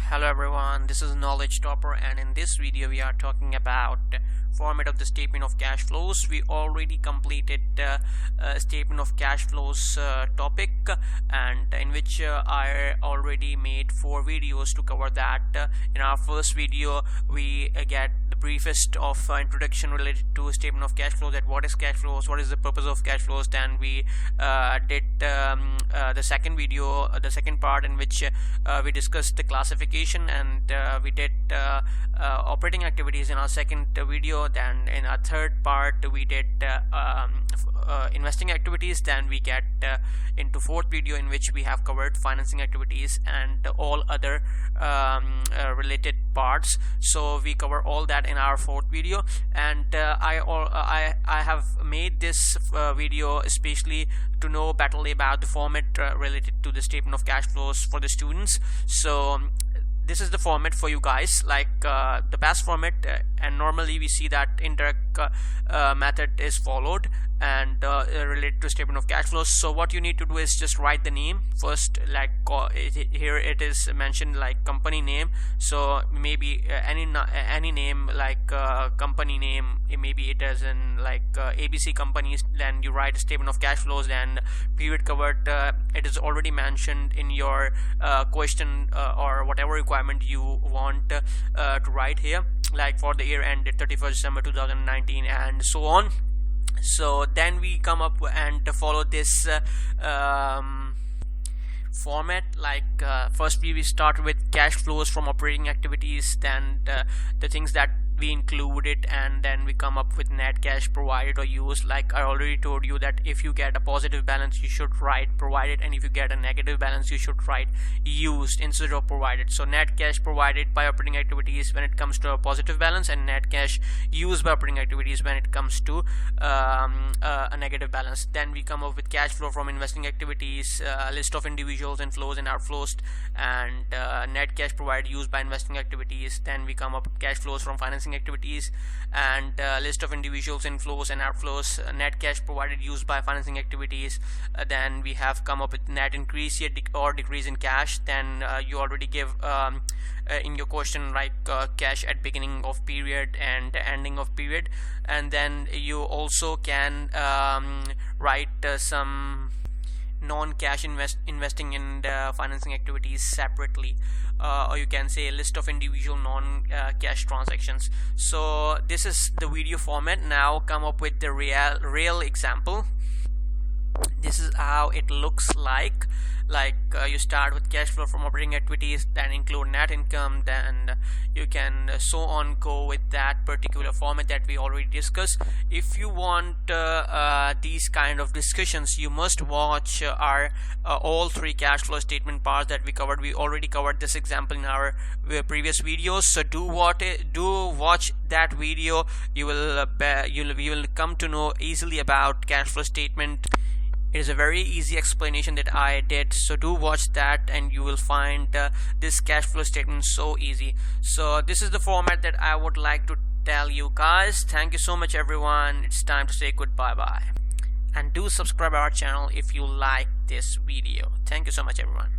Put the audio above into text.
Hello everyone, this is Knowledge Topper, and in this video we are talking about format of the statement of cash flows. We already completed statement of cash flows topic, and in which I already made 4 videos to cover that. In our first video we get the briefest of introduction related to statement of cash flows, that what is cash flows, what is the purpose of cash flows. Then we did the second video, the second part, in which we discussed the classification, and we did operating activities in our second video. Then in our third part we did investing activities. Then we get into fourth video, in which we have covered financing activities and all other related parts. So we cover all that in our fourth video, and I have made this video especially to know better about the format related to the statement of cash flows for the students. So this is the format for you guys, like the best format, and normally we see that indirect method is followed and related to statement of cash flows. So what you need to do is just write the name first, like here it is mentioned like company name, so maybe any name, like company name, maybe it is in like ABC companies. Then you write a statement of cash flows, and period covered, it is already mentioned in your question or whatever requirement you want to write here, like for the year ended 31st December 2019 and so on. So then we come up and follow this format, like first we start with cash flows from operating activities, then the things that we included, and then we come up with net cash provided or used. Like I already told you that if you get a positive balance you should write provided, and if you get a negative balance you should write used instead of provided. So net cash provided by operating activities when it comes to a positive balance, and net cash used by operating activities when it comes to a negative balance. Then we come up with cash flow from investing activities, a list of individuals inflows and outflows, and net cash provided used by investing activities. Then we come up with cash flows from financing activities, and list of individuals inflows and outflows, net cash provided used by financing activities. Then we have come up with net increase or decrease in cash. Then you already give in your question like cash at beginning of period and ending of period. And then you also can write some non-cash investing in financing activities separately, or you can say a list of individual non-cash transactions. So this is the video format. Now come up with the real example. This is how it looks like you start with cash flow from operating activities, then include net income, then you can so on go with that particular format that we already discussed. If you want these kind of discussions, you must watch our all 3 cash flow statement parts that we covered. We already covered this example in our previous videos, so do watch that video. You will come to know easily about cash flow statement. It is a very easy explanation that I did, so do watch that and you will find this cash flow statement so easy. So this is the format that I would like to tell you guys. Thank you so much everyone. It's time to say goodbye bye, and do subscribe our channel if you like this video. Thank you so much everyone.